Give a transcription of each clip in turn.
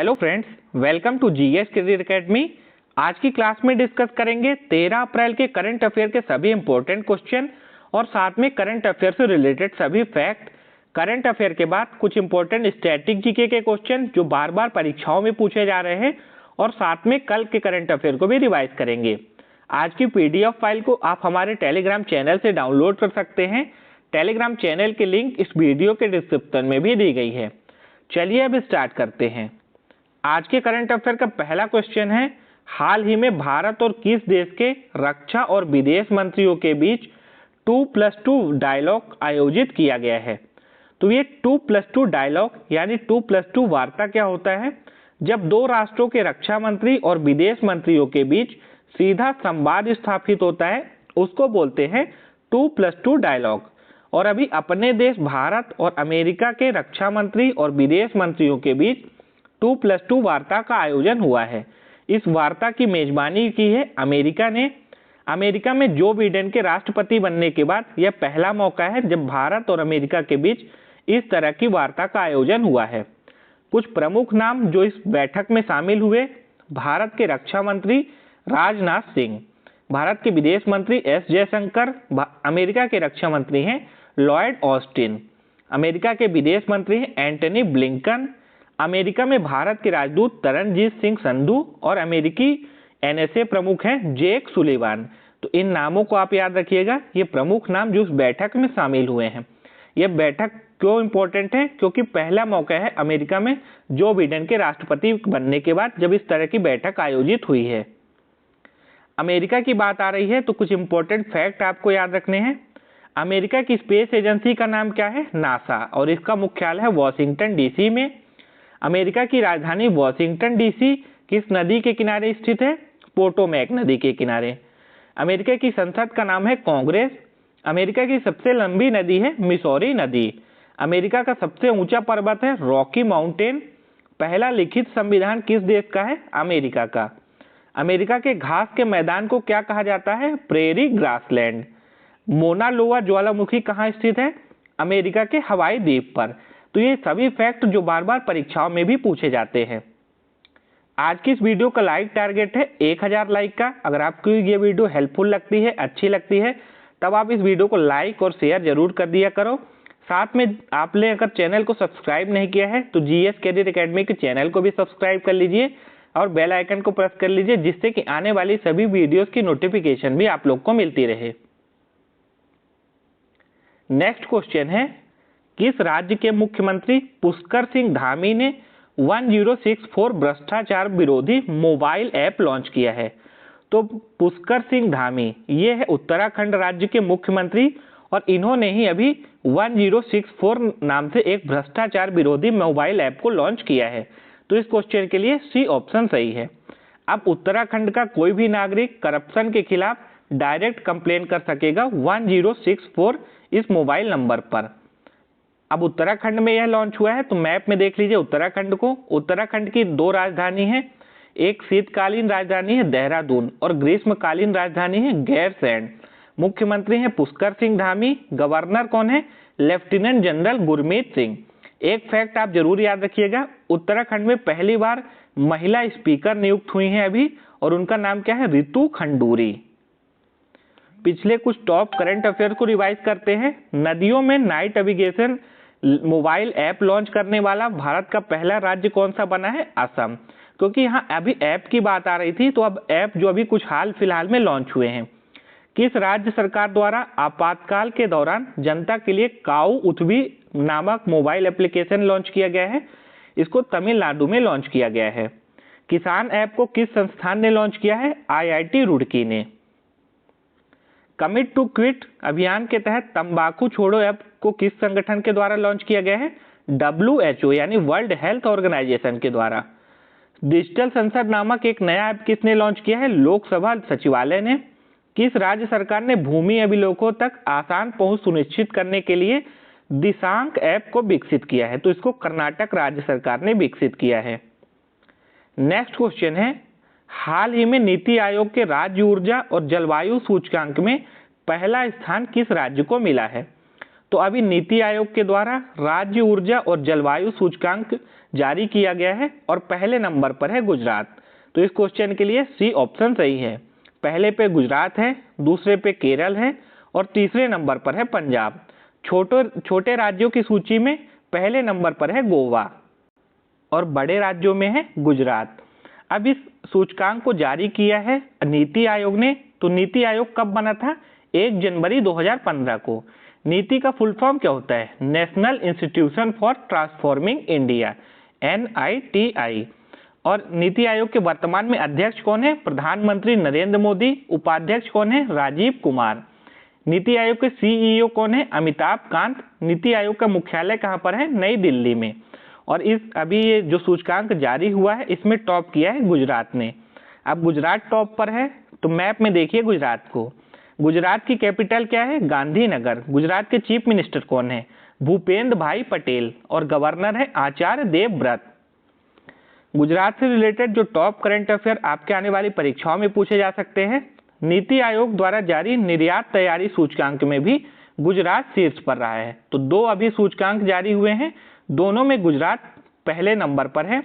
Hello friends, welcome to GS career academy. आज की class में डिस्कस करेंगे 13 अप्रैल के करंट अफेयर के सभी इंपॉर्टेंट क्वेश्चन और साथ में करंट अफेयर से रिलेटेड सभी फैक्ट। करंट अफेयर के बाद कुछ इंपॉर्टेंट स्टैटिक जीके के क्वेश्चन जो बार बार परीक्षाओं में पूछे जा रहे हैं और साथ में कल के करंट अफेयर को भी रिवाइज करेंगे। आज की पीडीएफ फाइल को आप हमारे टेलीग्राम चैनल से डाउनलोड कर सकते हैं। टेलीग्राम चैनल की लिंक इस वीडियो के डिस्क्रिप्शन में भी दी गई है। चलिए अब स्टार्ट करते हैं। आज के करंट अफेयर का पहला क्वेश्चन है, हाल ही में भारत और किस देश के रक्षा और विदेश मंत्रियों के बीच 2+2 डायलॉग आयोजित किया गया है। तो ये 2+2 डायलॉग यानी 2+2 वार्ता क्या होता है? जब दो राष्ट्रों के रक्षा मंत्री और विदेश मंत्रियों के बीच सीधा संवाद स्थापित होता है उसको बोलते हैं 2+2 डायलॉग। और अभी अपने देश भारत और अमेरिका के रक्षा मंत्री और विदेश मंत्रियों के बीच 2+2 वार्ता का आयोजन हुआ है। इस वार्ता की मेजबानी की है अमेरिका ने। अमेरिका में जो बिडेन के राष्ट्रपति बनने के बाद यह पहला मौका है जब भारत और अमेरिका के बीच इस तरह की वार्ता का आयोजन हुआ है। कुछ प्रमुख नाम जो इस बैठक में शामिल हुए, भारत के रक्षा मंत्री राजनाथ सिंह, भारत के विदेश मंत्री एस जयशंकर, अमेरिका के रक्षा मंत्री हैं लॉयड ऑस्टिन, अमेरिका के विदेश मंत्री हैं एंटनी ब्लिंकन, अमेरिका में भारत के राजदूत तरनजीत सिंह संधू और अमेरिकी एनएसए प्रमुख हैं जेक सुलिवान। तो इन नामों को आप याद रखिएगा, ये प्रमुख नाम जो उस बैठक में शामिल हुए हैं। यह बैठक क्यों इंपॉर्टेंट है? क्योंकि पहला मौका है अमेरिका में जो बिडेन के राष्ट्रपति बनने के बाद जब इस तरह की बैठक आयोजित हुई है। अमेरिका की बात आ रही है तो कुछ इंपॉर्टेंट फैक्ट आपको याद रखने हैं। अमेरिका की स्पेस एजेंसी का नाम क्या है? नासा, और इसका मुख्यालय है वॉशिंगटन डीसी में। अमेरिका की राजधानी वॉशिंगटन डीसी किस नदी के किनारे स्थित है? पोटोमैक नदी के किनारे। अमेरिका की संसद का नाम है कांग्रेस। अमेरिका की सबसे लंबी नदी है मिसौरी नदी। अमेरिका का सबसे ऊंचा पर्वत है रॉकी माउंटेन। पहला लिखित संविधान किस देश का है? अमेरिका का। अमेरिका के घास के मैदान को क्या कहा जाता है? Prairie grassland. मोना लोआ ज्वालामुखी कहाँ स्थित है? अमेरिका के हवाई द्वीप पर। तो ये सभी फैक्ट जो बार बार परीक्षाओं में भी पूछे जाते हैं। आज की इस वीडियो का लाइक टारगेट है 1000 लाइक का। अगर आपको ये वीडियो हेल्पफुल लगती है, अच्छी लगती है, तब आप इस वीडियो को लाइक और शेयर जरूर कर दिया करो। साथ में आपने अगर चैनल को सब्सक्राइब नहीं किया है तो जीएस करियर एकेडमी के चैनल को भी सब्सक्राइब कर लीजिए और बेल आइकन को प्रेस कर लीजिए, जिससे कि आने वाली सभी वीडियोस की नोटिफिकेशन भी आप लोग को मिलती रहे। नेक्स्ट क्वेश्चन है, किस राज्य के मुख्यमंत्री पुष्कर सिंह धामी ने 1064 भ्रष्टाचार विरोधी मोबाइल ऐप लॉन्च किया है? तो पुष्कर सिंह धामी ये है उत्तराखंड राज्य के मुख्यमंत्री और इन्होंने ही अभी 1064 नाम से एक भ्रष्टाचार विरोधी मोबाइल ऐप को लॉन्च किया है। तो इस क्वेश्चन के लिए सी ऑप्शन सही है। अब उत्तराखंड का कोई भी नागरिक करप्शन के खिलाफ डायरेक्ट कंप्लेन कर सकेगा 1064 इस मोबाइल नंबर पर। अब उत्तराखंड में यह लॉन्च हुआ है तो मैप में देख लीजिए उत्तराखंड को। उत्तराखंड की दो राजधानी है, एक शीतकालीन राजधानी है देहरादून और ग्रीष्मकालीन राजधानी है गैरसैंण। मुख्यमंत्री हैं पुष्कर सिंह धामी। गवर्नर कौन है? Lieutenant general Gurmeet Singh. एक फैक्ट आप जरूर याद रखिएगा, उत्तराखंड में पहली बार महिला स्पीकर नियुक्त हुई हैं अभी, और उनका नाम क्या है? रितु खंडूरी। पिछले कुछ टॉप करंट अफेयर को रिवाइज करते हैं। नदियों में night navigation mobile app launch करने वाला भारत का पहला राज्य कौन सा बना है? असम। क्योंकि यहाँ अभी ऐप की बात आ रही थी तो अब ऐप जो अभी कुछ हाल फिलहाल में लॉन्च हुए हैं। किस राज्य सरकार द्वारा आपातकाल के दौरान जनता के लिए काऊ उथवी नामक मोबाइल एप्लीकेशन लॉन्च किया गया है? इसको तमिलनाडु में लॉन्च किया गया है। किसान ऐप को किस संस्थान ने लॉन्च किया है? आईआईटी रुड़की ने। कमिट टू क्विट अभियान के तहत तंबाकू छोड़ो ऐप को किस संगठन के द्वारा लॉन्च किया गया है? WHO यानी वर्ल्ड हेल्थ ऑर्गेनाइजेशन के द्वारा। डिजिटल संसद नामक एक नया ऐप किसने लॉन्च किया है? लोकसभा सचिवालय ने। किस राज्य सरकार ने भूमि अभिलेखों तक आसान पहुंच सुनिश्चित करने के लिए दिशांक ऐप को विकसित किया है? तो इसको कर्नाटक राज्य सरकार ने विकसित किया है। नेक्स्ट क्वेश्चन है, हाल ही में नीति आयोग के राज्य ऊर्जा और जलवायु सूचकांक में पहला स्थान किस राज्य को मिला है? तो अभी नीति आयोग के द्वारा राज्य ऊर्जा और जलवायु सूचकांक जारी किया गया है और पहले नंबर पर है गुजरात। तो इस क्वेश्चन के लिए सी ऑप्शन सही है। पहले पे गुजरात है, दूसरे पे केरल है और तीसरे नंबर पर है पंजाब। छोटे राज्यों की सूची में पहले नंबर पर है गोवा और बड़े राज्यों में है गुजरात। अब इस सूचकांक को जारी किया है नीति आयोग ने। तो नीति आयोग कब बना था? 1 जनवरी 2015 को। नीति का फुल फॉर्म क्या होता है? National institution for transforming India, NITI। और नीति आयोग के वर्तमान में अध्यक्ष कौन है? प्रधानमंत्री नरेंद्र मोदी। उपाध्यक्ष कौन है? राजीव कुमार। नीति आयोग के CEO कौन है? अमिताभ कांत। नीति आयोग का मुख्यालय कहाँ पर है? नई दिल्ली में। और अभी ये जो सूचकांक जारी हुआ है इसमें टॉप किया है गुजरात ने। अब गुजरात टॉप पर है तो मैप में देखिए गुजरात को। गुजरात की कैपिटल क्या है? गांधीनगर। गुजरात के चीफ मिनिस्टर कौन है? भूपेंद्र भाई पटेल। और गवर्नर है आचार्य देवव्रत। गुजरात से रिलेटेड जो टॉप करंट अफेयर आपके आने वाली परीक्षाओं में पूछे जा सकते हैं। नीति आयोग द्वारा जारी निर्यात तैयारी सूचकांक में भी गुजरात शीर्ष पर रहा है। तो 2 अभी सूचकांक जारी हुए हैं, दोनों में गुजरात पहले नंबर पर है।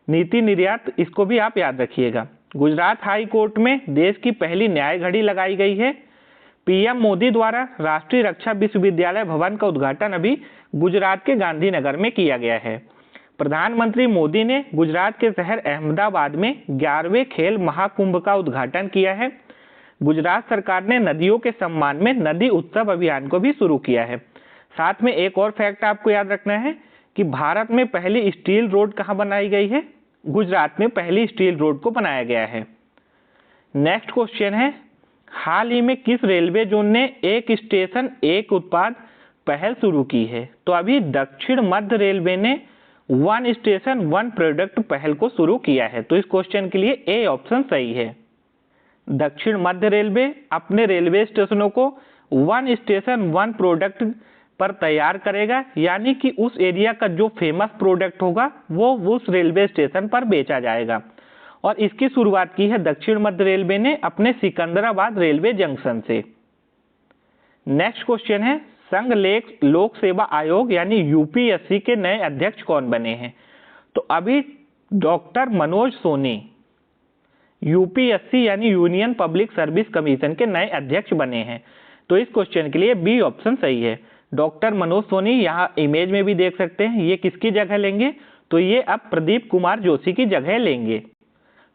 नीति निर्यात, इसको भी आप याद रखिएगा। गुजरात हाई कोर्ट में देश की पहली न्याय घड़ी लगाई गई है। PM मोदी द्वारा राष्ट्रीय रक्षा विश्वविद्यालय भवन का उद्घाटन अभी गुजरात के गांधीनगर में किया गया है। प्रधानमंत्री मोदी ने गुजरात के शहर अहमदाबाद में 11वें खेल महाकुंभ का उद्घाटन किया है। गुजरात सरकार ने नदियों के सम्मान में नदी उत्सव अभियान को भी शुरू किया है। साथ में एक और फैक्ट आपको याद रखना है कि भारत में पहली स्टील रोड कहाँ बनाई गई है? गुजरात में पहली स्टील रोड को बनाया गया है। नेक्स्ट क्वेश्चन है, हाल ही में किस रेलवे जोन ने एक स्टेशन एक उत्पाद पहल शुरू की है? तो अभी दक्षिण मध्य रेलवे ने 1 स्टेशन 1 प्रोडक्ट पहल को शुरू किया है। तो इस क्वेश्चन के लिए ए ऑप्शन सही है। दक्षिण मध्य रेलवे अपने रेलवे स्टेशनों को 1 स्टेशन 1 प्रोडक्ट पर तैयार करेगा, यानी कि उस एरिया का जो फेमस प्रोडक्ट होगा वो उस रेलवे स्टेशन पर बेचा जाएगा। और इसकी शुरुआत की है दक्षिण मध्य रेलवे ने अपने सिकंदराबाद रेलवे जंक्शन से। नेक्स्ट क्वेश्चन है, संघ लोक सेवा आयोग यानी UPSC के नए अध्यक्ष कौन बने हैं? तो अभी डॉक्टर मनोज सोनी UPSC यानी यूनियन पब्लिक सर्विस कमीशन के नए अध्यक्ष बने हैं। तो इस क्वेश्चन के लिए बी ऑप्शन सही है। डॉक्टर मनोज सोनी, यहाँ इमेज में भी देख सकते हैं, ये किसकी जगह लेंगे? तो ये अब प्रदीप कुमार जोशी की जगह लेंगे।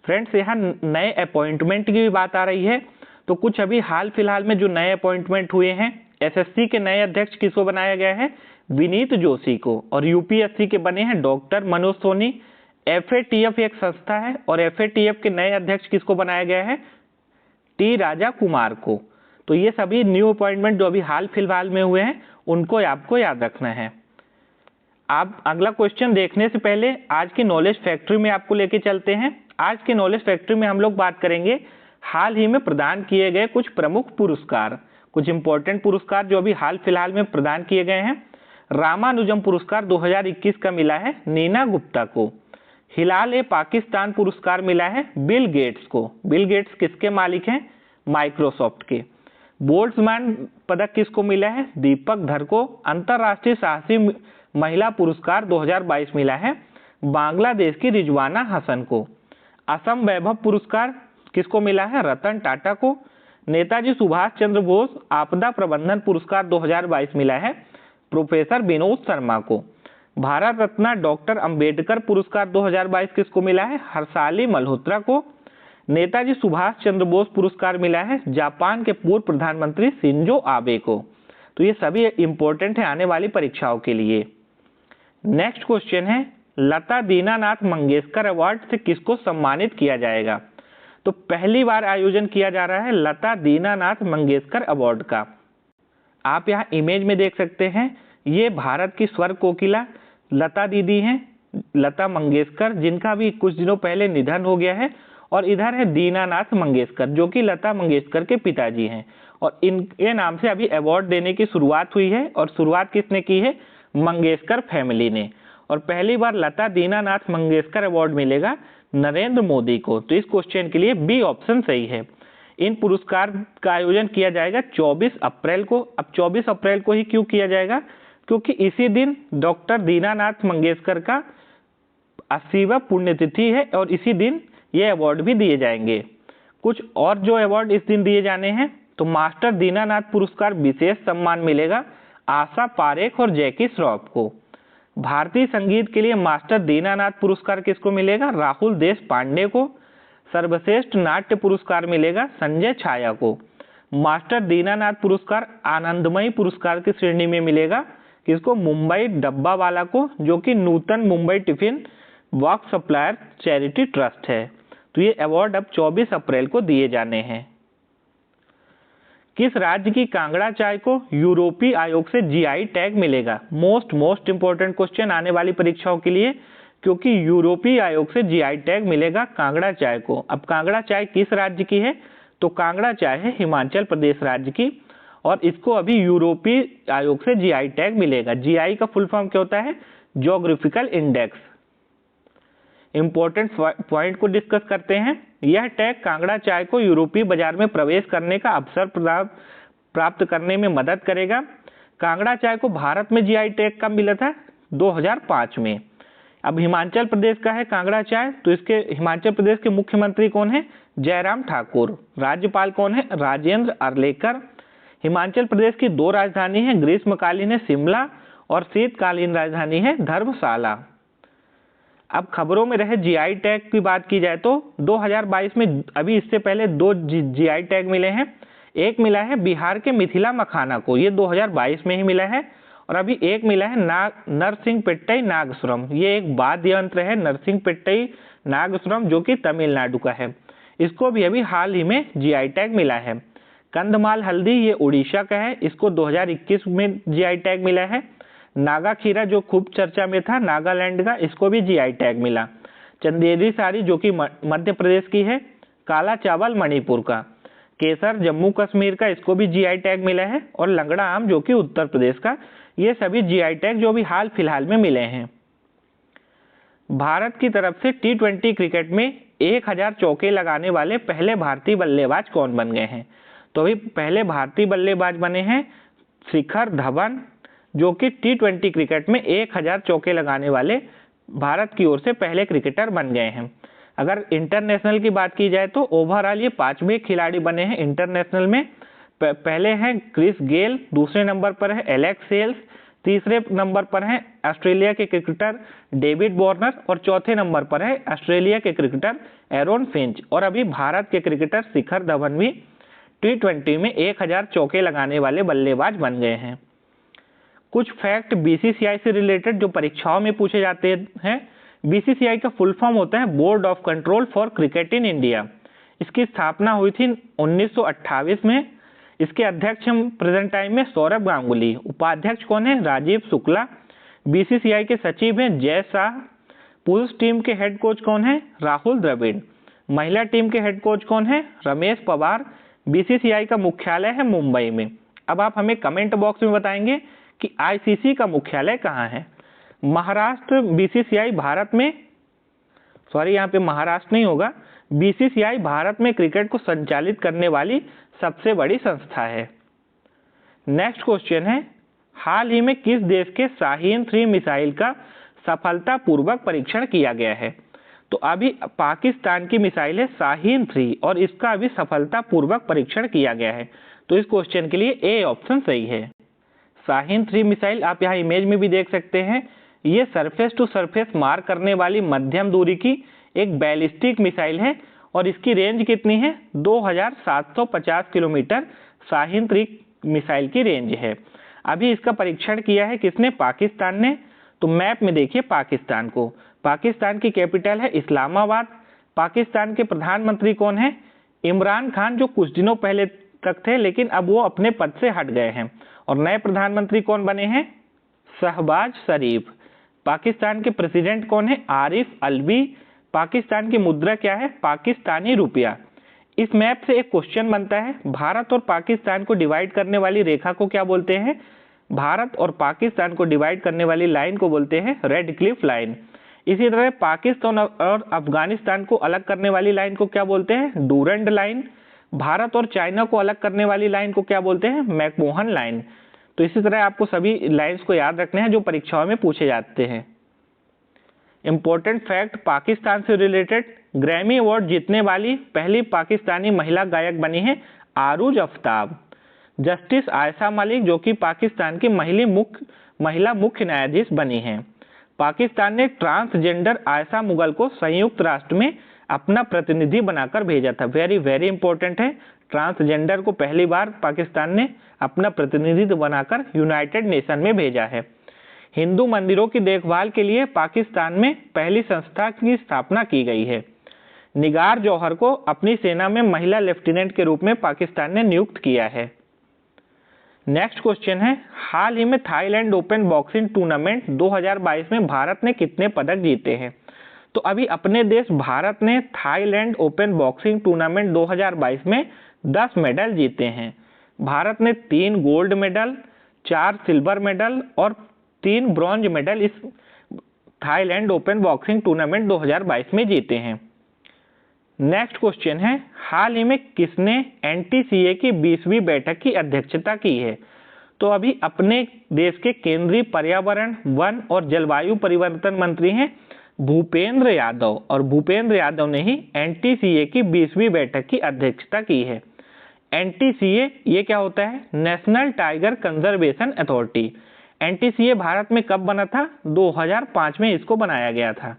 फ्रेंड्स, यहाँ नए अपॉइंटमेंट की भी बात आ रही है। तो कुछ अभी हाल फिलहाल में जो नए अपॉइंटमेंट हुए हैं, SSC के नए अध्यक्ष किसको बनाया गया है? विनीत जोशी को। और UPSC के बने हैं डॉक्टर मनोज सोनी। FATF एक संस्था है और FATF के नए अध्यक्ष किसको बनाया गया है? T राजा कुमार को। तो ये सभी न्यू अपॉइंटमेंट जो अभी हाल फिलहाल में हुए हैं उनको आपको याद रखना है। आप अगला क्वेश्चन देखने से पहले आज की नॉलेज फैक्ट्री में आपको लेके चलते हैं। आज के नॉलेज फैक्ट्री में हम लोग बात करेंगे हाल ही में प्रदान किए गए कुछ प्रमुख पुरस्कार, कुछ इंपॉर्टेंट पुरस्कार जो अभी हाल फिलहाल में प्रदान किए गए हैं। रामानुजम पुरस्कार 2021 का मिला है नीना गुप्ता को। हिलाल-ए-पाकिस्तान पुरस्कार मिला है बिल गेट्स को। बिल गेट्स किसके मालिक हैं? माइक्रोसॉफ्ट के। बोल्ट्जमैन पदक किसको मिला है? दीपक धर को। अंतरराष्ट्रीय साहसी महिला पुरस्कार 2022 मिला है बांग्लादेश की रिजवाना हसन को। असम वैभव पुरस्कार किसको मिला है? रतन टाटा को। नेताजी सुभाष चंद्र बोस आपदा प्रबंधन पुरस्कार 2022 मिला है प्रोफेसर विनोद शर्मा को। भारत रत्न डॉक्टर अंबेडकर पुरस्कार 2022 किसको मिला है? हर्षाली मल्होत्रा को। नेताजी सुभाष चंद्र बोस पुरस्कार मिला है जापान के पूर्व प्रधानमंत्री शिंजो आबे को। तो ये सभी इंपॉर्टेंट है आने वाली परीक्षाओं के लिए। नेक्स्ट क्वेश्चन है, लता दीनानाथ मंगेशकर अवार्ड से किसको सम्मानित किया जाएगा? तो पहली बार आयोजन किया जा रहा है लता दीनानाथ मंगेशकर अवार्ड का। आप यहाँ इमेज में देख सकते हैं, ये भारत की स्वर कोकिला लता दीदी हैं, लता मंगेशकर, जिनका भी कुछ दिनों पहले निधन हो गया है। और इधर है दीनानाथ मंगेशकर जो कि लता मंगेशकर के पिताजी हैं। और इनके नाम से अभी अवार्ड देने की शुरुआत हुई है। और शुरुआत किसने की है? मंगेशकर फैमिली ने। और पहली बार लता दीनानाथ मंगेशकर अवार्ड मिलेगा नरेंद्र मोदी को। तो इस क्वेश्चन के लिए बी ऑप्शन सही है। इन पुरस्कार का आयोजन किया जाएगा 24 अप्रैल को। अब 24 अप्रैल को ही क्यों किया जाएगा? क्योंकि इसी दिन डॉक्टर दीनानाथ मंगेशकर का 80वां पुण्यतिथि है और इसी दिन ये अवार्ड भी दिए जाएंगे। कुछ और जो अवार्ड इस दिन दिए जाने हैं, तो मास्टर दीनानाथ पुरस्कार विशेष सम्मान मिलेगा आशा पारेख और जैकी श्रॉफ को। भारतीय संगीत के लिए मास्टर दीनानाथ पुरस्कार किसको मिलेगा? राहुल देश पांडे को। सर्वश्रेष्ठ नाट्य पुरस्कार मिलेगा संजय छाया को। मास्टर दीनानाथ पुरस्कार आनंदमयी पुरस्कार की श्रेणी में मिलेगा किसको? मुंबई डब्बावाला को, जो कि Nutan Mumbai tiffin box supplier charity trust है। तो ये अवार्ड अब 24 अप्रैल को दिए जाने हैं। किस राज्य की कांगड़ा चाय को यूरोपीय आयोग से जीआई टैग मिलेगा? मोस्ट इंपोर्टेंट क्वेश्चन आने वाली परीक्षाओं के लिए, क्योंकि यूरोपीय आयोग से जीआई टैग मिलेगा कांगड़ा चाय को। अब कांगड़ा चाय किस राज्य की है? तो कांगड़ा चाय है हिमाचल प्रदेश राज्य की और इसको अभी यूरोपीय आयोग से जीआई टैग मिलेगा। जीआई का फुल फॉर्म क्या होता है? Geographical index. इंपॉर्टेंट पॉइंट को डिस्कस करते हैं। यह टैग कांगड़ा चाय को यूरोपीय बाजार में प्रवेश करने का अवसर प्राप्त करने में मदद करेगा। कांगड़ा चाय को भारत में जीआई टैग कब मिला था? 2005 में। अब हिमाचल प्रदेश का है कांगड़ा चाय, तो इसके हिमाचल प्रदेश के मुख्यमंत्री कौन है? जयराम ठाकुर। राज्यपाल कौन है? राजेंद्र अर्लेकर। हिमाचल प्रदेश की 2 राजधानी है, ग्रीष्मकालीन है शिमला और शीतकालीन राजधानी है धर्मशाला। अब खबरों में रहे जीआई टैग की बात की जाए तो 2022 में अभी इससे पहले 2 जीआई टैग मिले हैं। एक मिला है बिहार के मिथिला मखाना को, ये 2022 में ही मिला है, और अभी एक मिला है नरसिंहपेट्टई नागेश्वरम। ये एक वाद्य यंत्र है नरसिंहपेट्टई नागेश्वरम, जो कि तमिलनाडु का है। इसको भी अभी हाल ही में जीआई टैग मिला है। कंधमाल हल्दी ये उड़ीसा का है, इसको 2021 में जीआई टैग मिला है। नागा खीरा जो खूब चर्चा में था नागालैंड का, इसको भी जीआई टैग मिला। चंदेरी साड़ी जो कि मध्य प्रदेश की है। काला चावल मणिपुर का। केसर जम्मू कश्मीर का, इसको भी जीआई टैग मिला है। और लंगड़ा आम जो कि उत्तर प्रदेश का। ये सभी जीआई टैग जो भी हाल फिलहाल में मिले हैं। भारत की तरफ से T20 क्रिकेट में 1000 चौके लगाने वाले पहले भारतीय बल्लेबाज कौन बन गए हैं? तो अभी पहले भारतीय बल्लेबाज बने हैं शिखर धवन, जो कि T20 क्रिकेट में 1000 चौके लगाने वाले भारत की ओर से पहले क्रिकेटर बन गए हैं। अगर इंटरनेशनल की बात की जाए तो ओवरऑल ये 5वें खिलाड़ी बने हैं इंटरनेशनल में। पहले हैं क्रिस गेल, दूसरे नंबर पर है एलेक्स हेल्स, तीसरे नंबर पर है ऑस्ट्रेलिया के क्रिकेटर डेविड वार्नर और चौथे नंबर पर है ऑस्ट्रेलिया के क्रिकेटर एरोन फिंच। और अभी भारत के क्रिकेटर शिखर धवन भी T20 में 1000 चौके लगाने वाले बल्लेबाज बन गए हैं। कुछ फैक्ट बीसीसीआई से रिलेटेड जो परीक्षाओं में पूछे जाते हैं। बीसीसीआई का फुल फॉर्म होता है board of control for cricket in India. इसकी स्थापना हुई थी 1928 में। इसके अध्यक्ष प्रेजेंट टाइम में सौरभ गांगुली। उपाध्यक्ष कौन है? राजीव शुक्ला। बीसीसीआई के सचिव हैं जय शाह। पुरुष टीम के हेड कोच कौन है? राहुल द्रविड़। महिला टीम के हेड कोच कौन है? रमेश पवार। बीसीसीआई का मुख्यालय है मुंबई में। अब आप हमें कमेंट बॉक्स में बताएंगे कि आईसीसी का मुख्यालय कहाँ है? महाराष्ट्र। बीसीसीआई भारत में, सॉरी यहाँ पे महाराष्ट्र नहीं होगा, बीसीसीआई भारत में क्रिकेट को संचालित करने वाली सबसे बड़ी संस्था है। नेक्स्ट क्वेश्चन है, हाल ही में किस देश के शाहीन 3 मिसाइल का सफलतापूर्वक परीक्षण किया गया है? तो अभी पाकिस्तान की मिसाइल है शाहीन 3 और इसका अभी सफलतापूर्वक परीक्षण किया गया है। तो इस क्वेश्चन के लिए ए ऑप्शन सही है। शाहीन 3 मिसाइल आप यहाँ इमेज में भी देख सकते हैं। ये सरफेस टू सरफेस मार करने वाली मध्यम दूरी की एक बैलिस्टिक मिसाइल है और इसकी रेंज कितनी है? 2750 किलोमीटर शाहीन 3 मिसाइल की रेंज है। अभी इसका परीक्षण किया है किसने? पाकिस्तान ने। तो मैप में देखिए पाकिस्तान को। पाकिस्तान की कैपिटल है इस्लामाबाद। पाकिस्तान के प्रधानमंत्री कौन है? इमरान खान, जो कुछ दिनों पहले तक थे लेकिन अब वो अपने पद से हट गए हैं। और नए प्रधानमंत्री कौन बने हैं? शहबाज शरीफ। पाकिस्तान के प्रेसिडेंट कौन है? आरिफ अलवी। पाकिस्तान की मुद्रा क्या है? पाकिस्तानी रुपया। इस मैप से एक क्वेश्चन बनता है, भारत और पाकिस्तान को डिवाइड करने वाली रेखा को क्या बोलते हैं? भारत और पाकिस्तान को डिवाइड करने वाली लाइन को बोलते हैं रेड क्लिफ लाइन। इसी तरह पाकिस्तान और अफगानिस्तान को अलग करने वाली लाइन को क्या बोलते हैं? Durand line. भारत और चाइना को अलग करने वाली लाइन को क्या बोलते हैं? McMahon line. तो इसी तरह आपको सभी लाइंस को याद रखने हैं जो परीक्षाओं में पूछे जाते हैं। इंपॉर्टेंट फैक्ट पाकिस्तान से रिलेटेड, ग्रैमी अवार्ड जीतने वाली पहली पाकिस्तानी महिला गायक बनी है आरूज आफ्ताब। जस्टिस आयशा मलिक जो कि पाकिस्तान की महिला मुख्य न्यायाधीश बनी हैं। पाकिस्तान ने ट्रांसजेंडर आयशा मुगल को संयुक्त राष्ट्र में अपना प्रतिनिधि बनाकर भेजा था। वेरी वेरी इंपॉर्टेंट है, ट्रांसजेंडर को पहली बार पाकिस्तान ने अपना प्रतिनिधित्व बनाकर यूनाइटेड नेशन में भेजा है। हिंदू मंदिरों की देखभाल के लिए पाकिस्तान में पहली संस्था की स्थापना की गई है। निगार जौहर को अपनी सेना में महिला लेफ्टिनेंट के रूप में पाकिस्तान ने नियुक्त किया है। नेक्स्ट क्वेश्चन है, हाल ही में थाईलैंड ओपन बॉक्सिंग टूर्नामेंट 2022 में भारत ने कितने पदक जीते हैं? तो अभी अपने देश भारत ने थाईलैंड ओपन बॉक्सिंग टूर्नामेंट 2022 में 10 मेडल जीते हैं। भारत ने 3 गोल्ड मेडल, 4 सिल्वर मेडल और 3 ब्रॉन्ज मेडल इस थाईलैंड ओपन बॉक्सिंग टूर्नामेंट 2022 में जीते हैं। नेक्स्ट क्वेश्चन है, हाल ही में किसने एनटीसीए की 20वीं बैठक की अध्यक्षता की है? तो अभी अपने देश के केंद्रीय पर्यावरण, वन और जलवायु परिवर्तन मंत्री हैं भूपेंद्र यादव, और भूपेंद्र यादव ने ही एनटीसीए की 20वीं बैठक की अध्यक्षता की है। एनटीसीए ये क्या होता है? National tiger conservation authority. NTCA Bharat में कब बना था? 2005 में इसको बनाया गया था।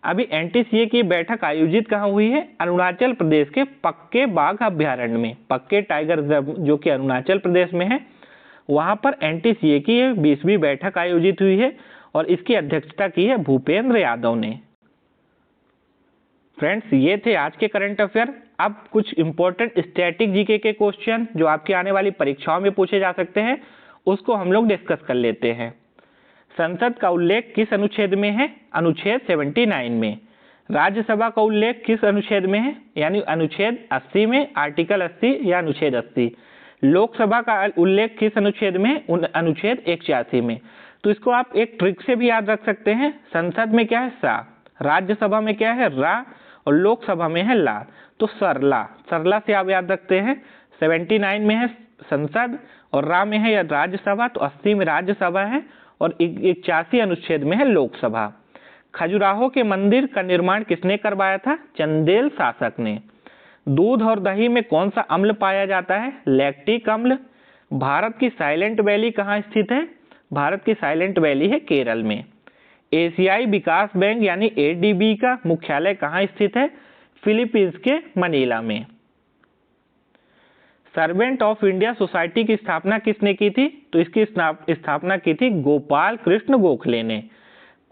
अभी एनटीसीए की बैठक आयोजित कहाँ हुई है? अरुणाचल प्रदेश के पक्के बाघ अभ्यारण्य में। पक्के टाइगर रिजर्व जो कि अरुणाचल प्रदेश में है, वहां पर एनटीसीए की 20वीं बैठक आयोजित हुई है और इसकी अध्यक्षता की है भूपेंद्र यादव ने। फ्रेंड्स, ये थे आज के करंट अफेयर। अब कुछ इंपॉर्टेंट स्टैटिक जीके के क्वेश्चन जो आपकी आने वाली परीक्षाओं में पूछे जा सकते हैं, उसको हम लोग डिस्कस कर लेते हैं। संसद का उल्लेख किस अनुच्छेद में है? अनुच्छेद 79 में। राज्यसभा का उल्लेख किस अनुच्छेद में है? यानी अनुच्छेद 80 में, आर्टिकल 80 या अनुच्छेद 80। लोकसभा का उल्लेख किस अनुच्छेद में है? अनुच्छेद 81 में। तो इसको आप एक ट्रिक से भी याद रख सकते हैं। संसद में क्या है? सा, राज्यसभा में क्या है? रा, और लोकसभा में है ला। तो सरला, सरला से आप याद रखते हैं। 79 में है संसद और रा में है राज्यसभा, तो 80 में राज्यसभा है और 81 अनुच्छेद में है लोकसभा। खजुराहो के मंदिर का निर्माण किसने करवाया था? चंदेल शासक ने। दूध और दही में कौन सा अम्ल पाया जाता है? लैक्टिक अम्ल। भारत की साइलेंट वैली कहाँ स्थित है? भारत की साइलेंट वैली है केरल में। एशियाई विकास बैंक यानी एडीबी का मुख्यालय कहाँ स्थित है? फिलीपींस के मनीला में। सर्वेंट ऑफ इंडिया सोसाइटी की स्थापना किसने की थी? तो इसकी स्थापना की थी गोपाल कृष्ण गोखले ने।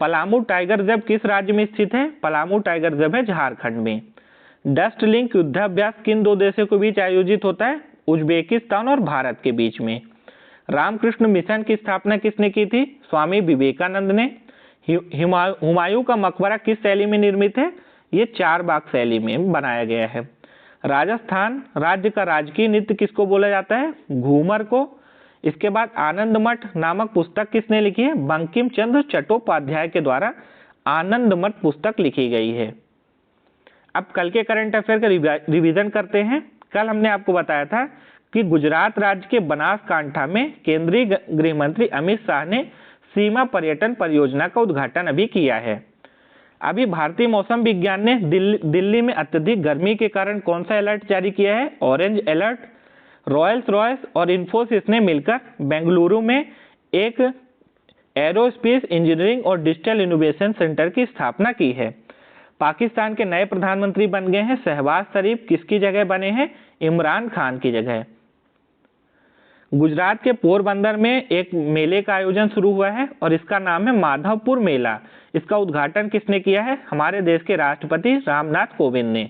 पलामू टाइगर रिजर्व किस राज्य में स्थित है? पलामू टाइगर रिजर्व है झारखंड में। डस्ट लिंक युद्धाभ्यास किन दो देशों के बीच आयोजित होता है? उज्बेकिस्तान और भारत के बीच में। रामकृष्ण मिशन की स्थापना किसने की थी? स्वामी विवेकानंद ने। हुमायूं का मकबरा किस शैली में निर्मित है? ये 4 बाग शैली में बनाया गया है। राजस्थान राज्य का राजकीय नृत्य किसको बोला जाता है? घूमर को। इसके बाद आनंद मठ नामक पुस्तक किसने लिखी है? बंकिम चंद्र चट्टोपाध्याय के द्वारा आनंद मठ पुस्तक लिखी गई है। अब कल के करंट अफेयर का रिवीजन करते हैं। कल हमने आपको बताया था कि गुजरात राज्य के बनासकांठा में केंद्रीय गृह मंत्री अमित शाह ने सीमा पर्यटन परियोजना का उद्घाटन अभी किया है। अभी भारतीय मौसम विज्ञान ने दिल्ली में अत्यधिक गर्मी के कारण कौन सा अलर्ट जारी किया है? Orange alert. रॉयल्स रॉयस और इन्फोसिस ने मिलकर बेंगलुरु में एक एरोस्पेस इंजीनियरिंग और डिजिटल इनोवेशन सेंटर की स्थापना की है। पाकिस्तान के नए प्रधानमंत्री बन गए हैं शहबाज शरीफ। किसकी जगह बने हैं? इमरान खान की जगह। गुजरात के पोरबंदर में एक मेले का आयोजन शुरू हुआ है और इसका नाम है माधवपुर मेला। इसका उद्घाटन किसने किया है? हमारे देश के राष्ट्रपति रामनाथ कोविंद ने।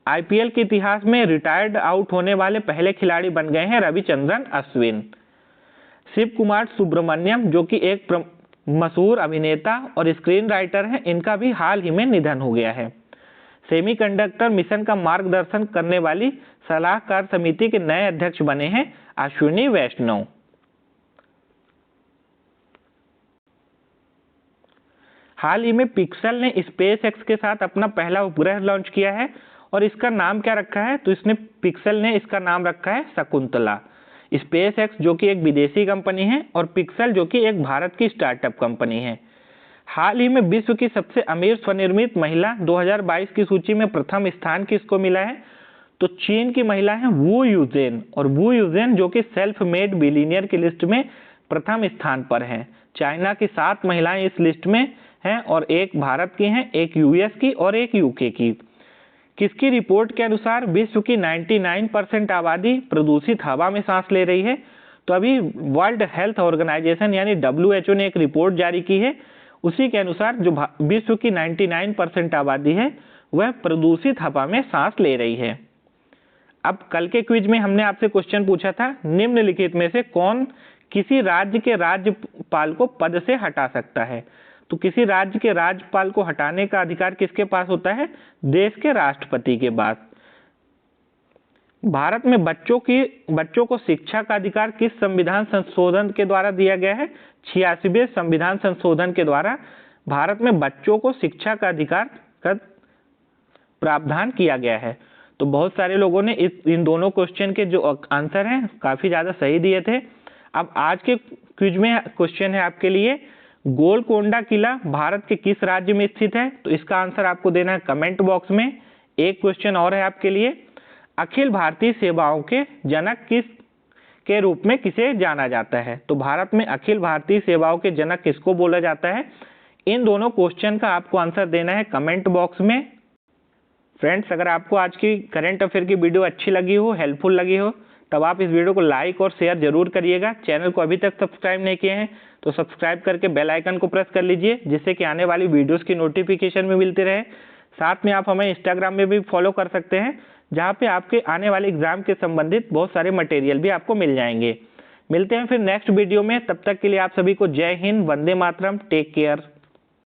आईपीएल के इतिहास में रिटायर्ड आउट होने वाले पहले खिलाड़ी बन गए हैं रविचंद्रन अश्विन। शिव कुमार सुब्रमण्यम जो कि एक मशहूर अभिनेता और स्क्रीन राइटर हैं, इनका भी हाल ही में निधन हो गया है। सेमीकंडक्टर मिशन का मार्गदर्शन करने वाली सलाहकार समिति के नए अध्यक्ष बने हैं अश्विनी वैष्णव। हाल ही में पिक्सल ने स्पेस एक्स के साथ अपना पहला उपग्रह लॉन्च किया है और इसका नाम क्या रखा है, तो इसने पिक्सल ने इसका नाम रखा है शकुंतला। स्पेस एक्स जो कि एक विदेशी कंपनी है और पिक्सल जो कि एक भारत की स्टार्टअप कंपनी है। हाल ही में विश्व की सबसे अमीर स्वनिर्मित महिला 2022 की सूची में प्रथम स्थान किसको मिला है, तो चीन की महिला है वू यूजेन, और वू यूजेन जो कि सेल्फ मेड बिलियनियर की लिस्ट में प्रथम स्थान पर हैं। चाइना की 7 महिलाएं इस लिस्ट में हैं और एक भारत की हैं, एक यूएस की और एक यूके की। किसकी रिपोर्ट के अनुसार विश्व की 99% आबादी प्रदूषित हवा में सांस ले रही है, तो अभी वर्ल्ड हेल्थ ऑर्गेनाइजेशन यानी WHO ने एक रिपोर्ट जारी की है, उसी के अनुसार जो विश्व की 99% आबादी है वह प्रदूषित हवा में सांस ले रही है। अब कल के क्विज में हमने आपसे क्वेश्चन पूछा था, निम्नलिखित में से कौन किसी राज्य के राज्यपाल को पद से हटा सकता है, तो किसी राज्य के राज्यपाल को हटाने का अधिकार किसके पास होता है, देश के राष्ट्रपति के पास। भारत में बच्चों को शिक्षा का अधिकार किस संविधान संशोधन के द्वारा दिया गया है, 86वें संविधान संशोधन के द्वारा भारत में बच्चों को शिक्षा का अधिकार का प्रावधान किया गया है। तो बहुत सारे लोगों ने इन दोनों क्वेश्चन के जो आंसर हैं काफी ज्यादा सही दिए थे। अब आज के क्विज में क्वेश्चन है आपके लिए, गोलकोंडा किला भारत के किस राज्य में स्थित है, तो इसका आंसर आपको देना है कमेंट बॉक्स में। एक क्वेश्चन और है आपके लिए, अखिल भारतीय सेवाओं के जनक किस के रूप में किसे जाना जाता है, तो भारत में अखिल भारतीय सेवाओं के जनक किसको बोला जाता है। इन दोनों क्वेश्चन का आपको आंसर देना है कमेंट बॉक्स में। फ्रेंड्स, अगर आपको आज की करंट अफेयर की वीडियो अच्छी लगी हो, हेल्पफुल लगी हो, तब आप इस वीडियो को लाइक और शेयर जरूर करिएगा। चैनल को अभी तक सब्सक्राइब नहीं किए हैं तो सब्सक्राइब करके बेल आइकन को प्रेस कर लीजिए, जिससे कि आने वाली वीडियोस की नोटिफिकेशन भी मिलती रहे। साथ में आप हमें इंस्टाग्राम में भी फॉलो कर सकते हैं, जहाँ पे आपके आने वाले एग्जाम के संबंधित बहुत सारे मटेरियल भी आपको मिल जाएंगे। मिलते हैं फिर नेक्स्ट वीडियो में, तब तक के लिए आप सभी को जय हिंद, वंदे मातरम, टेक केयर।